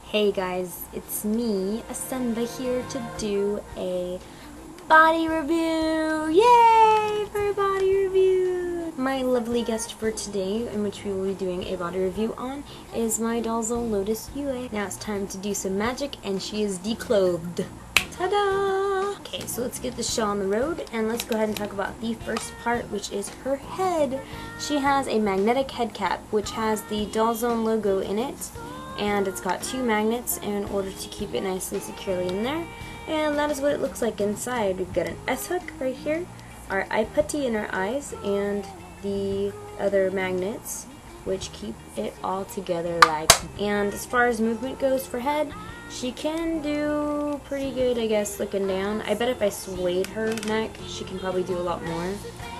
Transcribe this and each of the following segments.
Hey guys, it's me, Asenva, here to do a body review! Yay for a body review! My lovely guest for today, in which we will be doing a body review on, is my Dollzone Lotus UA. Now it's time to do some magic, and she is declothed. Ta-da! Okay, so let's get the show on the road, and let's go ahead and talk about the first part, which is her head. She has a magnetic head cap, which has the Dollzone logo in it, and it's got 2 magnets in order to keep it nice and securely in there. And that is what it looks like inside. We've got an S-hook right here, our eye putty in our eyes, and the other magnets which keep it all together like. And as far as movement goes for head, she can do pretty good, I guess, looking down. I bet if I swayed her neck, she can probably do a lot more.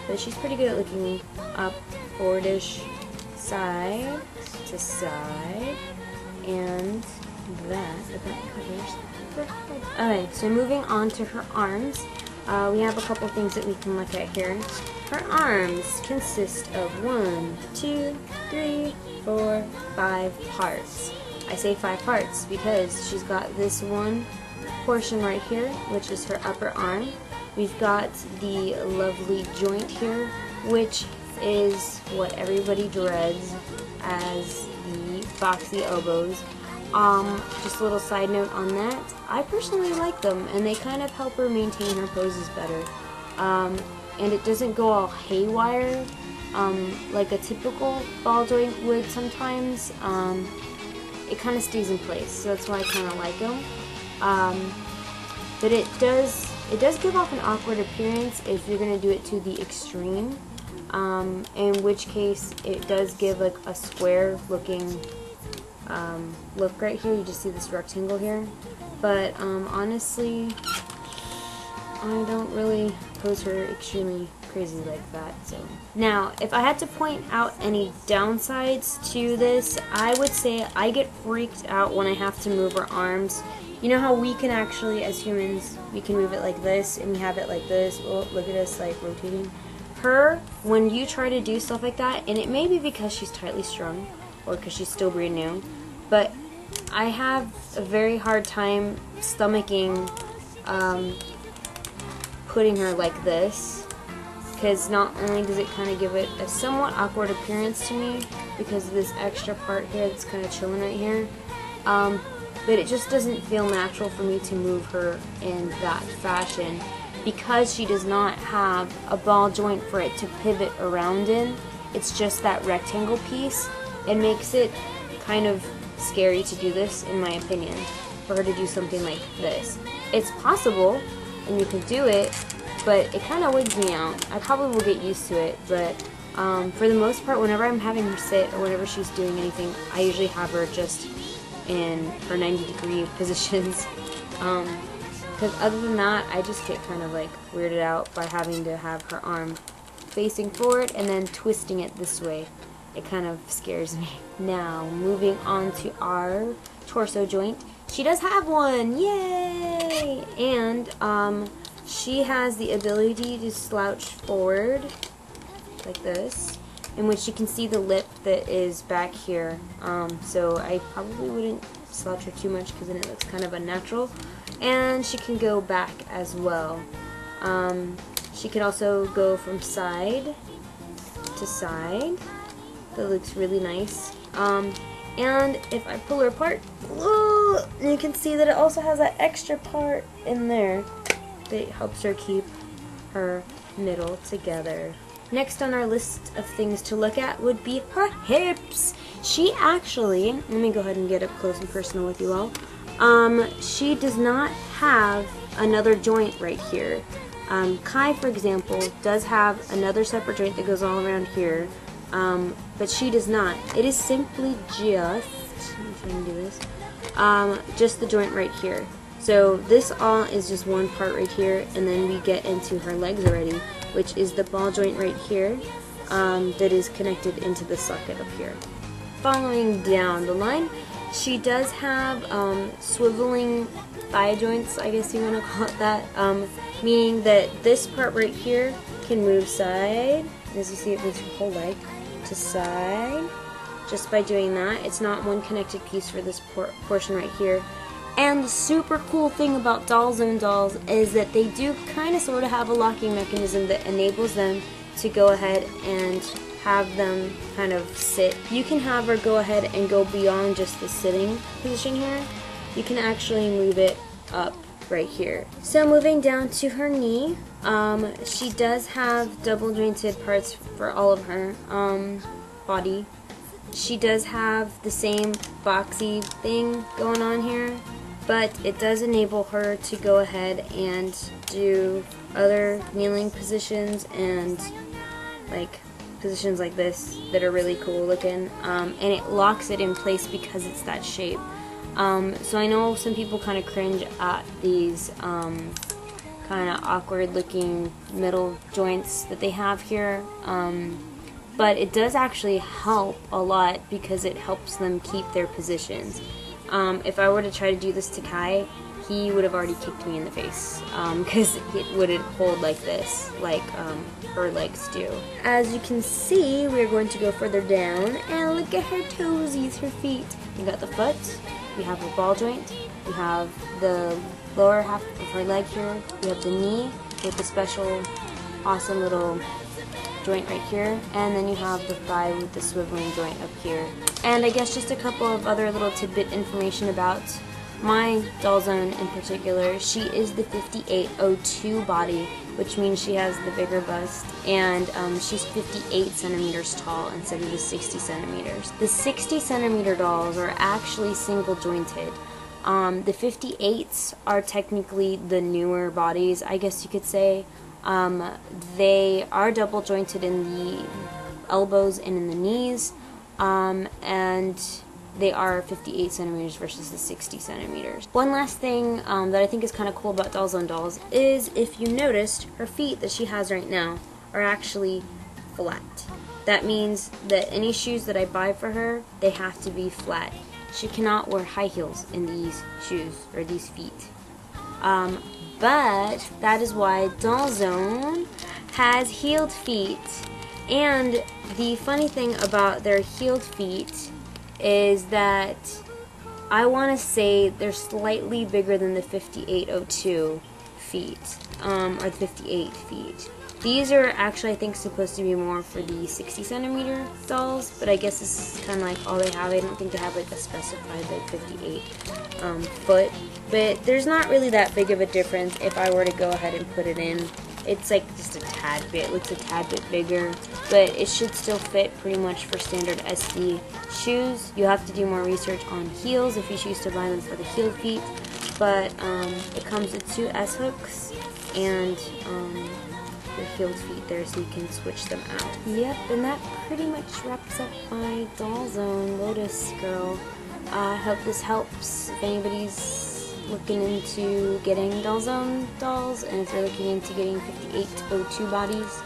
But she's pretty good at looking up, forward-ish, side to side. And that covers her head. Okay, so moving on to her arms, we have a couple things that we can look at here. Her arms consist of 1, 2, 3, 4, 5 parts. I say 5 parts because she's got this one portion right here, which is her upper arm. We've got the lovely joint here, which is what everybody dreads as the boxy elbows. Just a little side note on that, I personally like them, and they kind of help her maintain her poses better. And it doesn't go all haywire like a typical ball joint would sometimes. It kind of stays in place, so that's why I kind of like them. But it does give off an awkward appearance if you're going to do it to the extreme. In which case it does give like a square looking look right here. You just see this rectangle here, but honestly I don't really pose her extremely crazy like that. So now, if I had to point out any downsides to this, I would say I get freaked out when I have to move her arms. You know how we can actually, as humans, we can move it like this, and we have it like this. Oh, look at us, like, rotating. Her, when you try to do stuff like that, and it may be because she's tightly strung, or because she's still brand new, but I have a very hard time stomaching putting her like this, because not only does it kind of give it a somewhat awkward appearance to me because of this extra part here that's kind of chilling right here, but it just doesn't feel natural for me to move her in that fashion. Because she does not have a ball joint for it to pivot around in, it's just that rectangle piece. It makes it kind of scary to do this, in my opinion, for her to do something like this. It's possible, and you can do it, but it kind of wigs me out. I probably will get used to it, but for the most part, whenever I'm having her sit or whenever she's doing anything, I usually have her just in her 90-degree positions. Because other than that, I just get kind of like weirded out by having to have her arm facing forward and then twisting it this way. It kind of scares me. Now, moving on to our torso joint. She does have one! Yay! And she has the ability to slouch forward like this, in which you can see the lip that is back here. So I probably wouldn't slouch her too much because then it looks kind of unnatural. And she can go back as well. She can also go from side to side. That looks really nice. And if I pull her apart, you can see that it also has that extra part in there that helps her keep her middle together. Next on our list of things to look at would be her hips. She actually, let me go ahead and get up close and personal with you all. She does not have another joint right here. Kai, for example, does have another separate joint that goes all around here, but she does not. It is simply just, let me see if I can do this, just the joint right here. So this all is just one part right here, and then we get into her legs already, which is the ball joint right here, that is connected into the socket up here. Following down the line, she does have swiveling thigh joints, I guess you want to call it that, meaning that this part right here can move side, as you see it moves her whole leg, to side just by doing that. It's not one connected piece for this portion right here. And the super cool thing about Dollzone dolls is that they do kind of sort of have a locking mechanism that enables them to go ahead and have them kind of sit. You can have her go ahead and go beyond just the sitting position here. You can actually move it up right here. So moving down to her knee, she does have double jointed parts for all of her body. She does have the same boxy thing going on here, but it does enable her to go ahead and do other kneeling positions and like positions like this that are really cool looking, and it locks it in place because it's that shape. So I know some people kind of cringe at these kind of awkward looking middle joints that they have here, but it does actually help a lot because it helps them keep their positions. If I were to try to do this to Kai, he would have already kicked me in the face because it wouldn't hold like this, like her legs do. As you can see, we're going to go further down and look at her toesies, her feet. We got the foot, we have the ball joint, we have the lower half of her leg here, we have the knee with the special awesome little joint right here, and then you have the thigh with the swiveling joint up here. And I guess just a couple of other little tidbit information about my Dollzone in particular. She is the 5802 body, which means she has the bigger bust, and she's 58 centimeters tall instead of the 60 centimeters. The 60 centimeter dolls are actually single jointed. The 58s are technically the newer bodies, I guess you could say. They are double jointed in the elbows and in the knees, and they are 58 centimeters versus the 60 centimeters. One last thing that I think is kind of cool about Dollzone dolls is, if you noticed, her feet that she has right now are actually flat. That means that any shoes that I buy for her, they have to be flat. She cannot wear high heels in these shoes or these feet. But that is why Dollzone has heeled feet. And the funny thing about their heeled feet is that I want to say they're slightly bigger than the 5802 feet, or the 58 feet. These are actually, I think, supposed to be more for the 60 centimeter dolls, but I guess this is kind of like all they have. I don't think they have like a specified like 58 foot, but there's not really that big of a difference if I were to go ahead and put it in. It's like just a tad bit, it looks a tad bit bigger, but it should still fit pretty much for standard SD shoes. You have to do more research on heels if you choose to buy them for the heeled feet, but it comes with 2 S-hooks and the heeled feet there, so you can switch them out. Yep, and that pretty much wraps up my Dollzone Lotus girl. I hope this helps if anybody's looking into getting Dollzone dolls, and if you're looking into getting 5802 bodies,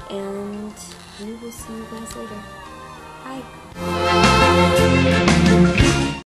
and we will see you guys later. Bye.